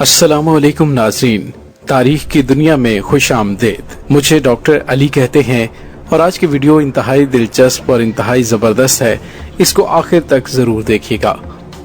अस्सलाम वालेकुम नाज़रीन, तारीख की दुनिया में खुश आमदीद। मुझे डॉक्टर अली कहते हैं और आज की वीडियो इंतहाई दिलचस्प और इंतहाई ज़बरदस्त है। इसको आखिर तक ज़रूर देखिएगा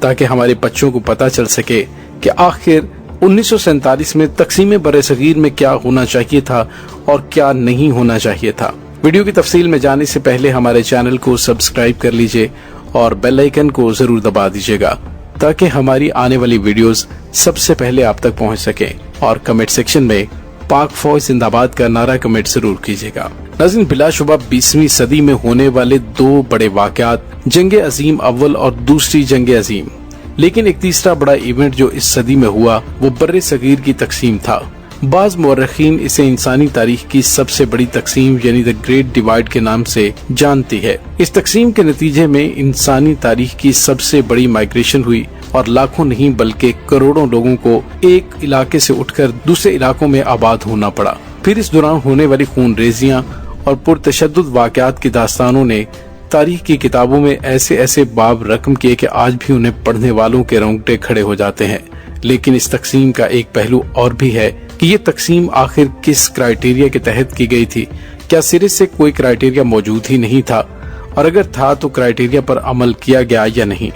ताकि हमारे बच्चों को पता चल सके कि आखिर 1947 में तक़सीम बर्र-ए-सग़ीर में क्या होना चाहिए था और क्या नहीं होना चाहिए था। वीडियो की तफसील में जाने से पहले हमारे चैनल को सब्सक्राइब कर लीजिए और बेल आइकन को जरूर दबा दीजिएगा ताकि हमारी आने वाली वीडियोस सबसे पहले आप तक पहुंच सके। और कमेंट सेक्शन में पाक फौज जिंदाबाद का नारा कमेंट जरूर कीजिएगा। नाज़रीन, बिलाशुबा 20वीं सदी में होने वाले दो बड़े वाक़यात, जंग अजीम अव्वल और दूसरी जंग अजीम, लेकिन एक तीसरा बड़ा इवेंट जो इस सदी में हुआ वो बर्र-ए-सग़ीर की तक़सीम था। बाज़ मुअर्रिखीन इसे इंसानी तारीख की सबसे बड़ी तक़सीम यानी द ग्रेट डिवाइड के नाम से जानती है। इस तक़सीम के नतीजे में इंसानी तारीख की सबसे बड़ी माइग्रेशन हुई और लाखों नहीं बल्कि करोड़ों लोगों को एक इलाके से उठकर दूसरे इलाकों में आबाद होना पड़ा। फिर इस दौरान होने वाली खून-रेज़ियां और पुरतशद्दुद वाक़यात की दास्तानों ने तारीख की किताबों में ऐसे ऐसे बाब रकम किए कि आज भी उन्हें पढ़ने वालों के रोंगटे खड़े हो जाते हैं। लेकिन इस तक़सीम का एक पहलू और भी है कि ये तक़सीम आखिर किस क्राइटेरिया के तहत की गई थी। क्या सिरे से कोई क्राइटेरिया मौजूद ही नहीं था, और अगर था तो क्राइटेरिया पर अमल किया गया या नहीं।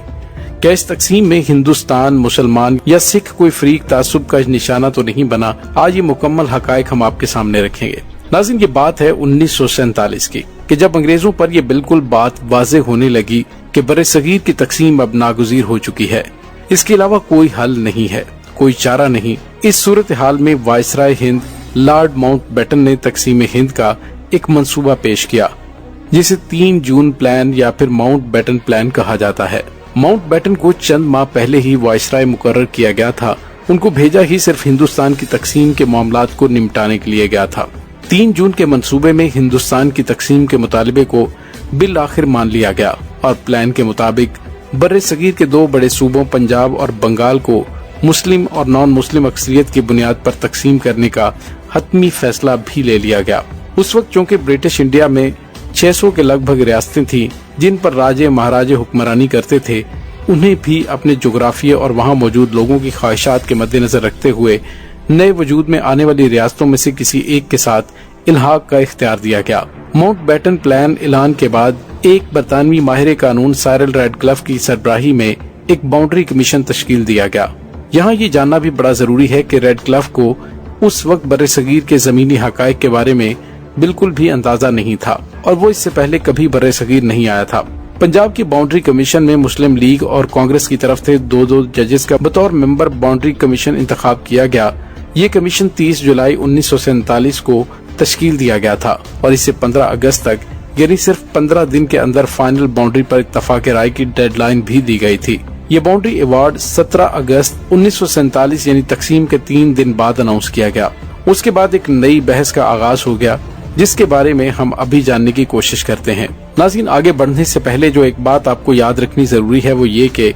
क्या इस तक़सीम में हिंदुस्तान, मुसलमान या सिख कोई फरीक तासुब का निशाना तो नहीं बना। आज ये मुकम्मल हकायक हम आपके सामने रखेंगे। नाज़रीन, ये बात है 1947 की कि जब अंग्रेजों पर यह बिल्कुल बात वाज़े होने लगी कि बर्र-ए-सग़ीर की तक़सीम अब नागुज़ीर हो चुकी है, इसके अलावा कोई हल नहीं है, कोई चारा नहीं। इस सूरत हाल में वायसराय हिंद लॉर्ड माउंटबेटन ने तक़सीम हिंद का एक मंसूबा पेश किया जिसे 3 जून प्लान या फिर माउंटबेटन प्लान कहा जाता है। माउंटबेटन को चंद माह पहले ही वायसराय मुकर्रर किया गया था। उनको भेजा ही सिर्फ हिंदुस्तान की तक़सीम के मामलात को निपटाने के लिए गया था। 3 जून के मंसूबे में हिंदुस्तान की तक़सीम के मुतालिबे को बिल आखिर मान लिया गया और प्लान के मुताबिक बर्र-ए-सग़ीर के 2 बड़े सूबों पंजाब और बंगाल को मुस्लिम और नॉन मुस्लिम अक्सरियत की बुनियाद पर तक़सीम करने का हतमी फैसला भी ले लिया गया। उस वक्त चूँकि ब्रिटिश इंडिया में 600 के लगभग रियासतें थीं जिन पर राजे महाराजे हुक्मरानी करते थे, उन्हें भी अपने जोग्राफिया और वहाँ मौजूद लोगों की ख्वाहिशात के मद्देनजर रखते हुए नए वजूद में आने वाली रियासतों में से किसी एक के साथ इल्हाक का इख्तियार दिया गया। माउंटबेटन प्लान ऐलान के बाद एक बरतानवी माहिर कानून साइरल रेडक्लिफ की सरबराही में एक बाउंड्री कमीशन तश्कील दिया गया। यहाँ ये जानना भी बड़ा जरूरी है कि रेडक्लिफ को उस वक्त बर्र-ए-सग़ीर के जमीनी हकायक के बारे में बिल्कुल भी अंदाजा नहीं था और वो इससे पहले कभी बर्र-ए-सग़ीर नहीं आया था। पंजाब की बाउंड्री कमीशन में मुस्लिम लीग और कांग्रेस की तरफ से 2 जजेस का बतौर मेंबर बाउंड्री कमीशन इंतखाब किया गया। ये कमीशन 30 जुलाई 1947 को तश्कील दिया गया था और इसे 15 अगस्त तक यानी सिर्फ 15 दिन के अंदर फाइनल बाउंड्री पर इत्तफाक राय की डेडलाइन भी दी गई थी। ये बाउंड्री अवार्ड 17 अगस्त 1947 यानी तक़सीम के 3 दिन बाद अनाउंस किया गया। उसके बाद एक नई बहस का आगाज हो गया जिसके बारे में हम अभी जानने की कोशिश करते हैं। नाज़रीन, आगे बढ़ने से पहले जो एक बात आपको याद रखनी जरूरी है वो ये कि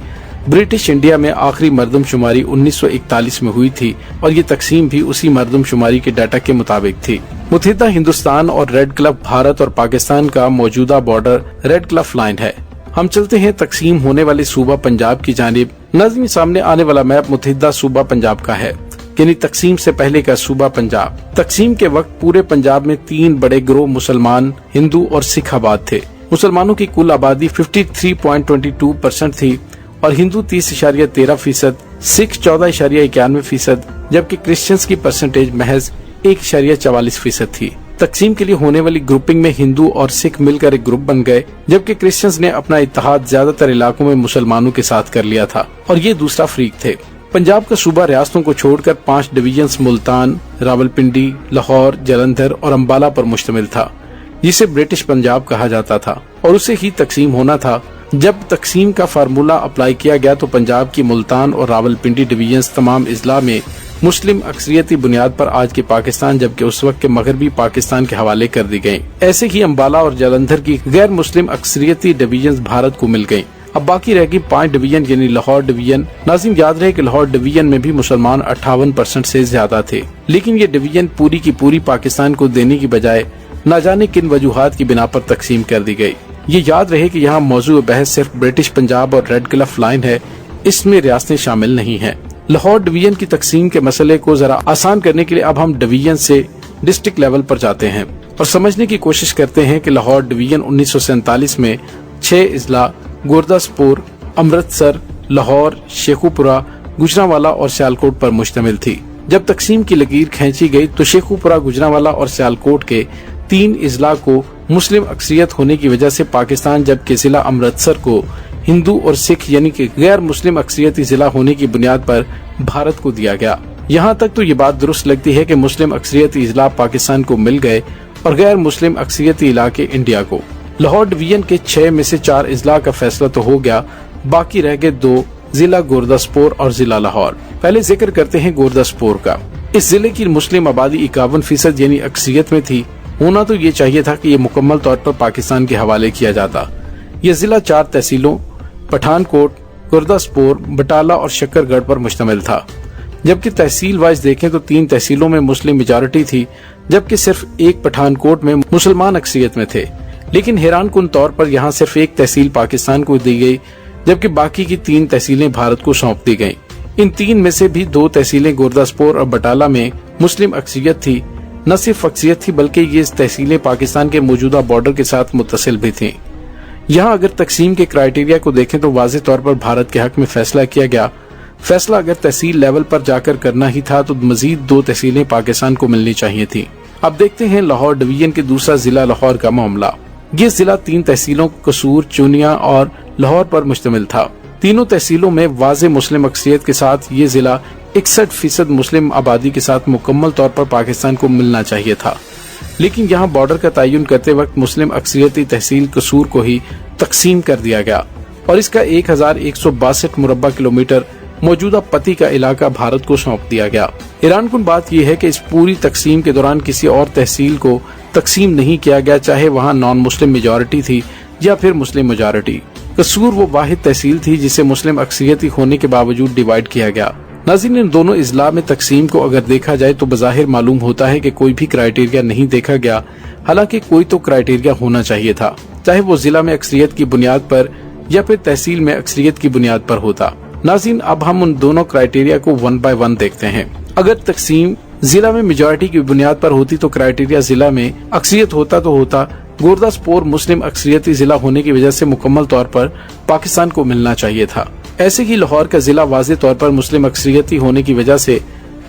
ब्रिटिश इंडिया में आखिरी मरदमशुमारी 1941 में हुई थी और ये तक़सीम भी उसी मरदमशुमारी के डाटा के मुताबिक थी। मुत्तहिदा हिंदुस्तान और रेडक्लिफ भारत और पाकिस्तान का मौजूदा बॉर्डर रेडक्लिफ लाइन है। हम चलते हैं तक़सीम होने वाले सूबा पंजाब की जानिब। नाज़रीन, सामने आने वाला मैप मुत्तहिदा सूबा पंजाब का है यानी तक़सीम से पहले का सूबा पंजाब। तक़सीम के वक्त पूरे पंजाब में 3 बड़े गिरोह मुसलमान, हिंदू और सिख आबाद थे। मुसलमानों की कुल आबादी 53.22% थी और हिंदू 30.13%, सिख 14.91%, जबकि क्रिश्चियंस की परसेंटेज महज 1.44% थी। तक़सीम के लिए होने वाली ग्रुपिंग में हिंदू और सिख मिलकर एक ग्रुप बन गए, जबकि क्रिश्चियंस ने अपना इत्तेहाद ज्यादातर इलाकों में मुसलमानों के साथ कर लिया था और ये दूसरा फरीक थे। पंजाब का सूबा रियासतों को छोड़कर 5 डिवीजन्स मुल्तान, रावलपिंडी, लाहौर, जालंधर और अम्बाला पर मुश्तमिल था, जिसे ब्रिटिश पंजाब कहा जाता था और उसे ही तक़सीम होना था। जब तक़सीम का फार्मूला अप्लाई किया गया तो पंजाब की मुल्तान और रावलपिंडी डिवीजन्स तमाम अजला में मुस्लिम अक्सरियती बुनियाद पर आज के पाकिस्तान जबकि उस वक्त के मगरबी पाकिस्तान के हवाले कर दी गयी। ऐसे ही अम्बाला और जालंधर की गैर मुस्लिम अक्सरियती डिवीजन भारत को मिल गयी। अब बाकी रह गई 5 डिवीजन यानी लाहौर डिवीजन। नाज़रीन, याद रहे कि लाहौर डिवीजन में भी मुसलमान 58% से ज्यादा थे, लेकिन ये डिवीजन पूरी की पूरी पाकिस्तान को देने की बजाय न जाने किन वजूहात की बिना पर तकसीम कर दी गई। ये याद रहे कि यहाँ मौजूद बहस सिर्फ ब्रिटिश पंजाब और रेडक्लिफ लाइन है, इसमें रियासतें शामिल नहीं हैं। लाहौर डिवीजन की तकसीम के मसले को जरा आसान करने के लिए अब हम डिवीजन से डिस्ट्रिक्ट लेवल पर जाते हैं और समझने की कोशिश करते हैं कि लाहौर डिवीजन 1947 में 6 अजला गुरदासपुर, अमृतसर, लाहौर, शेखुपुरा, गुजरांवाला और सियालकोट पर मुश्तमिल थी। जब तकसीम की लकीर खींची गई तो शेखुपुरा, गुजरांवाला और सियालकोट के 3 अजला को मुस्लिम अक्सरियत होने की वजह से पाकिस्तान, जबकि जिला अमृतसर को हिंदू और सिख यानी कि गैर मुस्लिम अक्सरियती जिला होने की बुनियाद पर भारत को दिया गया। यहाँ तक तो ये बात दुरुस्त लगती है कि मुस्लिम अक्सरियती इजला पाकिस्तान को मिल गए और गैर मुस्लिम अक्सरियती इलाके इंडिया को। लाहौर डिवीजन के 6 में से 4 इजला का फैसला तो हो गया, बाकी रह गए 2 जिला गुरदासपुर और जिला लाहौर। पहले जिक्र करते हैं गुरदासपुर का। इस जिले की मुस्लिम आबादी 51% यानी अक्सरियत में थी। होना तो ये चाहिए था कि ये मुकम्मल तौर पर पाकिस्तान के हवाले किया जाता। ये जिला 4 तहसीलों पठानकोट, गुरदासपुर, बटाला और शक्करगढ़ पर मुश्तमिल था। जबकि तहसील वाइज देखें तो 3 तहसीलों में मुस्लिम मेजॉरिटी थी, जबकि सिर्फ एक पठानकोट में मुसलमान अक्सरियत में थे। लेकिन हैरान कुन तौर पर यहाँ सिर्फ एक तहसील पाकिस्तान को दी गई, जबकि बाकी की 3 तहसीलें भारत को सौंप दी गयी। इन 3 में से भी 2 तहसीलें गुरदासपुर और बटाला में मुस्लिम अक्सरियत थी। न सिर्फ अक्सरियत थी बल्कि ये तहसीलें पाकिस्तान के मौजूदा बॉर्डर के साथ मुत्तसिल भी थीं। यहाँ अगर तकसीम के क्राइटेरिया को देखें तो वाज़ेह तौर पर भारत के हक में फैसला किया गया। फैसला अगर तहसील लेवल पर जाकर करना ही था तो मजीद 2 तहसीलें पाकिस्तान को मिलनी चाहिए थी। अब देखते हैं लाहौर डिवीजन के दूसरा जिला लाहौर का मामला। ये जिला 3 तहसीलों कसूर, चुनिया और लाहौर पर मुश्तमिल था। तीनों तहसीलों में वाज़ेह मुस्लिम अक्सरियत के साथ ये जिला 61% मुस्लिम आबादी के साथ मुकम्मल तौर पर पाकिस्तान को मिलना चाहिए था। लेकिन यहाँ बॉर्डर का तयन करते वक्त मुस्लिम अक्सरियती तहसील कसूर को ही तकसीम कर दिया गया और इसका 1162 मुरब्बा किलोमीटर मौजूदा पति का इलाका भारत को सौंप दिया गया। हैरान कुन बात यह है कि इस पूरी तकसीम के दौरान किसी और तहसील को तकसीम नहीं किया गया, चाहे वहाँ नॉन मुस्लिम मेजॉरिटी थी या फिर मुस्लिम मेजॉरिटी। कसूर वो वाहिद तहसील थी जिसे मुस्लिम अक्सरियती होने के बावजूद डिवाइड किया गया। नाज़रीन, इन दोनों इजला में तकसीम को अगर देखा जाए तो बज़ाहिर मालूम होता है कि कोई भी क्राइटेरिया नहीं देखा गया, हालांकि कोई तो क्राइटेरिया होना चाहिए था, चाहे वो जिला में अक्सरियत की बुनियाद पर या फिर तहसील में अक्सरियत की बुनियाद पर होता। नाज़रीन, अब हम उन दोनों क्राइटेरिया को 1 बाय 1 देखते हैं। अगर तकसीम जिला में मेजॉरिटी की बुनियाद पर होती तो क्राइटेरिया जिला में अक्सरियत होता तो होता गुरदासपुर मुस्लिम अक्सरियती जिला होने की वजह से मुकम्मल तौर पर पाकिस्तान को मिलना चाहिए था। ऐसे ही लाहौर का जिला वाज़ेह तौर पर मुस्लिम अक्सरियती होने की वजह से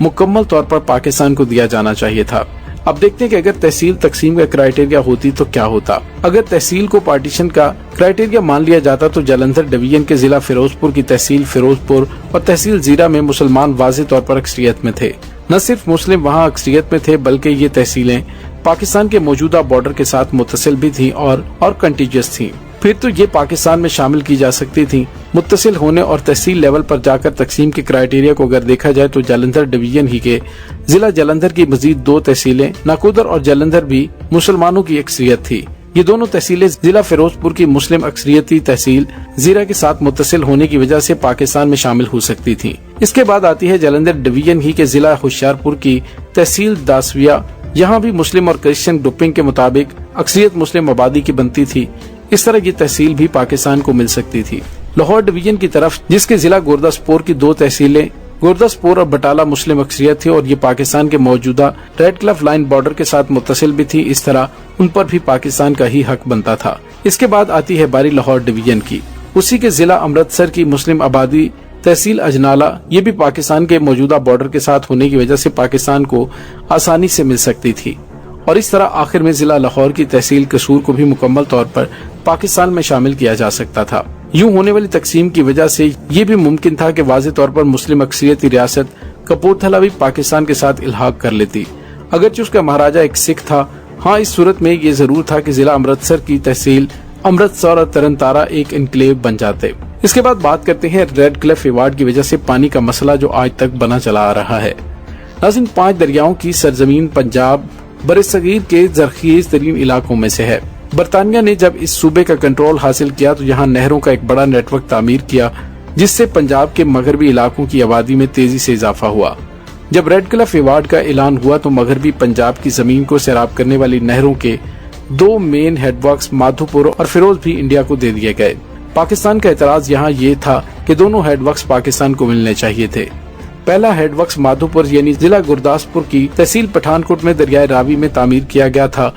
मुकम्मल तौर पर पाकिस्तान को दिया जाना चाहिए था। अब देखते हैं कि अगर तहसील तकसीम का क्राइटेरिया होती तो क्या होता। अगर तहसील को पार्टीशन का क्राइटेरिया मान लिया जाता तो जालंधर डिवीजन के जिला फिरोजपुर की तहसील फिरोजपुर और तहसील जीरा में मुसलमान वाज़ेह तौर पर अक्सरियत में थे। न सिर्फ मुस्लिम वहाँ अक्सरियत में थे बल्कि ये तहसीलें पाकिस्तान के मौजूदा बॉर्डर के साथ मुत्तसिल भी थी और कंटिजियस थी। फिर तो ये पाकिस्तान में शामिल की जा सकती थी। मुत्तसिल होने और तहसील लेवल पर जाकर तकसीम के क्राइटेरिया को अगर देखा जाए तो जालंधर डिवीजन ही के जिला जालंधर की मजीद 2 तहसीलें नाकोदर और जालंधर भी मुसलमानों की अक्सरियत थी। ये दोनों तहसीलें जिला फिरोजपुर की मुस्लिम अक्सरियती तहसील जीरा के साथ मुत्तसिल होने की वजह से पाकिस्तान में शामिल हो सकती थी। इसके बाद आती है जालंधर डिवीजन ही के जिला होशियारपुर की तहसील दासविया। यहाँ भी मुस्लिम और क्रिश्चियन ग्रुपिंग के मुताबिक अक्सरियत मुस्लिम आबादी की बनती थी। इस तरह ये तहसील भी पाकिस्तान को मिल सकती थी। लाहौर डिवीजन की तरफ जिसके जिला गुरदासपुर की 2 तहसीलें गुरदासपुर और बटाला मुस्लिम अक्सरियत थी और ये पाकिस्तान के मौजूदा रेड क्लिफ लाइन बॉर्डर के साथ मुत्तसिल भी थी। इस तरह उन पर भी पाकिस्तान का ही हक बनता था। इसके बाद आती है बारी लाहौर डिवीजन की। उसी के जिला अमृतसर की मुस्लिम आबादी तहसील अजनाला, ये भी पाकिस्तान के मौजूदा बॉर्डर के साथ होने की वजह से पाकिस्तान को आसानी से मिल सकती थी। और इस तरह आखिर में जिला लाहौर की तहसील कसूर को भी मुकम्मल तौर पर पाकिस्तान में शामिल किया जा सकता था। यूं होने वाली तकसीम की वजह से ये भी मुमकिन था कि वाज़ेह तौर पर मुस्लिम अक्सरियती रियासत कपूरथला भी पाकिस्तान के साथ इल्हाक कर लेती, अगरचे उसका महाराजा एक सिख था। हाँ, इस सूरत में ये जरूर था कि जिला अमृतसर की तहसील अमृतसर और तरनतारा एक इनक्लेव बन जाते। इसके बाद बात करते हैं रेड क्लिफ वार्ड की वजह से पानी का मसला जो आज तक बना चला आ रहा है। नाज़रीन, 5 दरियाओं की सरजमीन पंजाब बरसगीर के जरखीज तरीन इलाकों में से है। बरतानिया ने जब इस सूबे का कंट्रोल हासिल किया तो यहाँ नहरों का एक बड़ा नेटवर्क तामीर किया, जिससे पंजाब के मगरबी इलाकों की आबादी में तेजी से इजाफा हुआ। जब रेड क्लिफ वार्ड का ऐलान हुआ तो मगरबी पंजाब की जमीन को सैराब करने वाली नहरों के 2 मेन हेडवर्क्स माधोपुर और फिरोज भी इंडिया को दे दिए गए। पाकिस्तान का एतराज यहाँ ये था कि दोनों हेडवर्क्स पाकिस्तान को मिलने चाहिए थे। पहला हेडवर्क्स माधोपुर यानी जिला गुरदासपुर की तहसील पठानकोट में दरियाए रावी में तामीर किया गया था।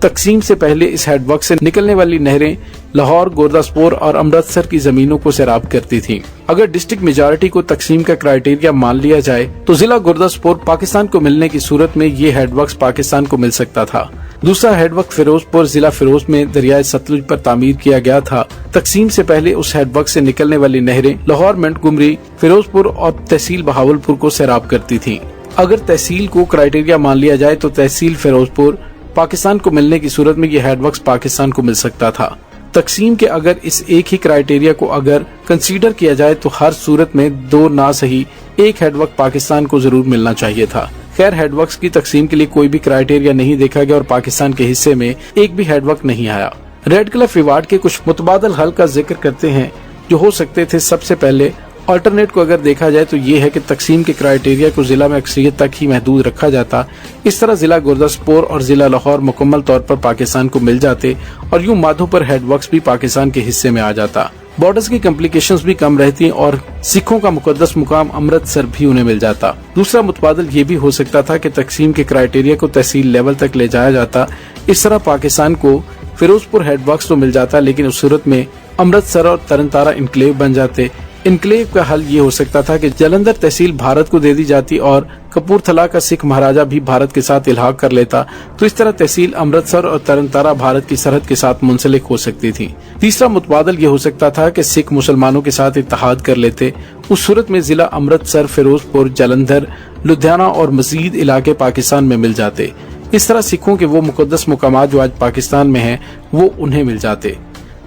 तकसीम से पहले इस हेडवर्क से निकलने वाली नहरें लाहौर, गुरदासपुर और अमृतसर की जमीनों को सैराब करती थीं। अगर डिस्ट्रिक्ट मेजॉरिटी को तकसीम का क्राइटेरिया मान लिया जाए तो जिला गुरदासपुर पाकिस्तान को मिलने की सूरत में ये हेडवर्क्स पाकिस्तान को मिल सकता था। दूसरा हेडवर्क फिरोजपुर जिला फिरोज में दरियाए सतलुज पर तामीर किया गया था। तकसीम से पहले उस हेडवर्क से निकलने वाली नहरें लाहौर, मंटगुमरी, फिरोजपुर और तहसील बहावलपुर को सैराब करती थीं। अगर तहसील को क्राइटेरिया मान लिया जाए तो तहसील फिरोजपुर पाकिस्तान को मिलने की सूरत में ये हेडवर्क्स पाकिस्तान को मिल सकता था। तकसीम के अगर इस एक ही क्राइटेरिया को अगर कंसीडर किया जाए तो हर सूरत में दो ना सही एक हेडवर्क पाकिस्तान को जरूर मिलना चाहिए था। खैर, हेडवर्क्स की तकसीम के लिए कोई भी क्राइटेरिया नहीं देखा गया और पाकिस्तान के हिस्से में एक भी हेडवर्क नहीं आया। रेड क्लिफ विवाद के कुछ मुतबादल हल का जिक्र करते हैं जो हो सकते थे। सबसे पहले अल्टरनेट को अगर देखा जाए तो ये है कि तकसीम के क्राइटेरिया को जिला में अक्सरियत तक ही महदूद रखा जाता। इस तरह जिला गुरदासपुर और जिला लाहौर मुकम्मल तौर पर पाकिस्तान को मिल जाते और यूं माधोपुर हेडवर्क्स भी पाकिस्तान के हिस्से में आ जाता। बॉर्डर्स की कॉम्प्लिकेशंस भी कम रहती और सिखों का मुकद्दस मुकाम अमृतसर भी उन्हें मिल जाता। दूसरा मुतबादल ये भी हो सकता था कि तकसीम के क्राइटेरिया को तहसील लेवल तक ले जाया जाता। इस तरह पाकिस्तान को फिरोजपुर हेडवर्क्स तो मिल जाता, लेकिन उस सूरत में अमृतसर और तरनतारा इनक्लेव बन जाते। इनक्लेव का हल ये हो सकता था कि जालंधर तहसील भारत को दे दी जाती और कपूरथला का सिख महाराजा भी भारत के साथ इल्हाक कर लेता, तो इस तरह तहसील अमृतसर और तरनतारा भारत की सरहद के साथ मुंसलिक हो सकती थी। तीसरा मुतबादल ये हो सकता था कि सिख मुसलमानों के साथ इत्तेहाद कर लेते। उस सूरत में जिला अमृतसर, फिरोजपुर, जालंधर, लुधियाना और मजीद इलाके पाकिस्तान में मिल जाते। इस तरह सिखों के वो मुकद्दस मुकामात जो आज पाकिस्तान में हैं वो उन्हें मिल जाते।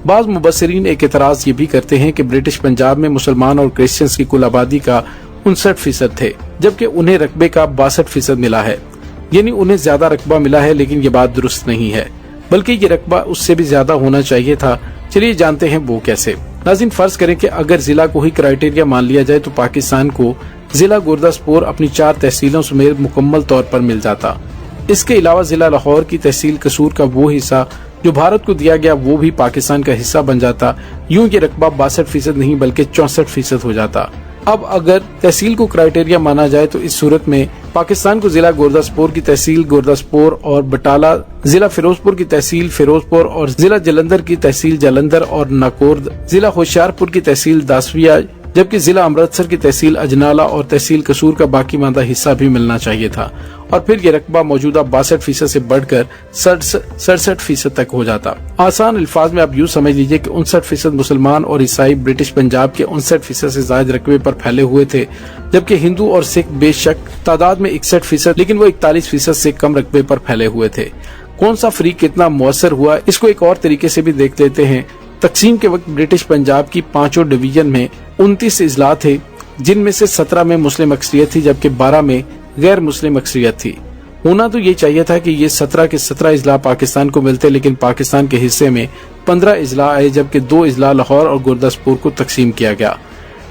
बाज मुबस्सिरीन एक एतराज ये भी करते हैं कि ब्रिटिश पंजाब में मुसलमान और क्रिश्चियंस की कुल आबादी का 59% थे, जबकि उन्हें रकबे का 62% मिला है। यानी उन्हें ज्यादा रकबा मिला है, लेकिन ये बात दुरुस्त नहीं है, बल्कि ये रकबा उससे भी ज्यादा होना चाहिए था। चलिए जानते हैं वो कैसे। नाज़रीन, फर्ज करें कि अगर जिला को ही क्राइटेरिया मान लिया जाए तो पाकिस्तान को जिला गुरदासपुर अपनी 4 तहसीलों समेत मुकम्मल तौर पर मिल जाता। इसके अलावा जिला लाहौर की तहसील कसूर का वो हिस्सा जो भारत को दिया गया वो भी पाकिस्तान का हिस्सा बन जाता। यूं ये रकबा 62% नहीं बल्कि 64% हो जाता। अब अगर तहसील को क्राइटेरिया माना जाए तो इस सूरत में पाकिस्तान को जिला गुरदासपुर की तहसील गुरदासपुर और बटाला, जिला फिरोजपुर की तहसील फिरोजपुर और जिला जालंधर की तहसील जालंधर और नाकोर, जिला होशियारपुर की तहसील दासविया, जबकि जिला अमृतसर की तहसील अजनाला और तहसील कसूर का बाकी मांदा हिस्सा भी मिलना चाहिए था। और फिर ये रकबा मौजूदा 62% से बढ़कर 67% तक हो जाता। आसान अल्फाज में आप यूँ समझ लीजिए कि 59% मुसलमान और ईसाई ब्रिटिश पंजाब के 59% से ज्यादा रकबे पर फैले हुए थे, जबकि हिंदू और सिख बेशक तादाद में 61%, लेकिन वो 41% से कम रकबे पर फैले हुए थे। कौन सा फरीक कितना मुअस्सर हुआ, इसको एक और तरीके से भी देख लेते हैं। तकसीम के वक्त ब्रिटिश पंजाब की 5 डिवीजन में 29 इजला थे, जिनमें से 17 में मुस्लिम अक्सरियत थी, जबकि 12 में गैर मुस्लिम अक्सरियत थी। होना तो ये चाहिए था कि ये 17 के 17 इजला पाकिस्तान को मिलते, लेकिन पाकिस्तान के हिस्से में 15 इजला आए, जबकि 2 इजला लाहौर और गुरदासपुर को तकसीम किया गया।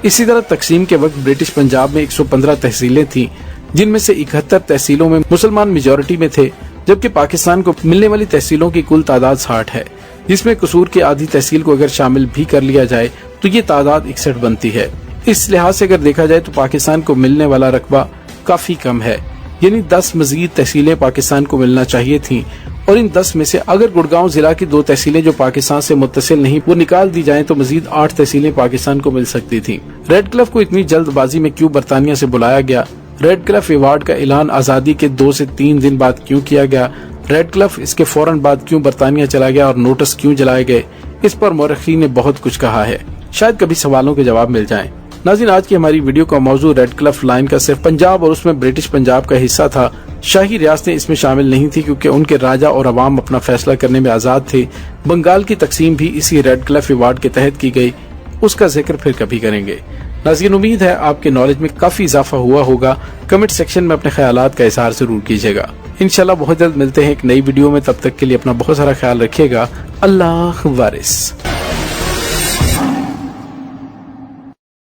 इसी तरह तकसीम के वक्त ब्रिटिश पंजाब में 115 तहसीलें थीं, जिनमें से 71 तहसीलों में मुसलमान मेजॉरिटी में थे, जबकि पाकिस्तान को मिलने वाली तहसीलों की कुल तादाद 60 है, जिसमें कसूर की आधी तहसील को अगर शामिल भी कर लिया जाए तो ये तादाद 61 बनती है। इस लिहाज से अगर देखा जाए तो पाकिस्तान को मिलने वाला रकबा काफी कम है, यानी 10 मजीद तहसीलें पाकिस्तान को मिलना चाहिए थीं, और इन 10 में से अगर गुड़गांव जिला की 2 तहसीलें जो पाकिस्तान से मुत्तसिल नहीं वो निकाल दी जाएं तो मजीद 8 तहसीलें पाकिस्तान को मिल सकती थीं। रेड क्लिफ को इतनी जल्दबाजी में क्यों बरतानिया से बुलाया गया? रेड क्लिफ अवार्ड का ऐलान आजादी के 2 से 3 दिन बाद क्यों किया गया? रेड क्लिफ इसके फौरन बाद क्यों बरतानिया चला गया और नोटिस क्यों जलाए गए? इस पर मौरखीन ने बहुत कुछ कहा है, शायद कभी सवालों के जवाब मिल जाएं। नाज़रीन, आज की हमारी वीडियो का मौजू रेड क्लिफ लाइन का सिर्फ पंजाब और उसमें ब्रिटिश पंजाब का हिस्सा था। शाही रियासतें इसमें शामिल नहीं थी क्योंकि उनके राजा और अवाम अपना फैसला करने में आजाद थे। बंगाल की तकसीम भी इसी रेड क्लिफ अवार्ड के तहत की गई, उसका जिक्र फिर कभी करेंगे। नाज़रीन, उम्मीद है आपके नॉलेज में काफी इजाफा हुआ होगा। कमेंट सेक्शन में अपने ख्यालात का इजहार जरूर कीजिएगा। इंशाल्लाह बहुत जल्द मिलते हैं एक नई वीडियो में, तब तक के लिए अपना बहुत सारा ख्याल रखिएगा। अल्लाह वारिस।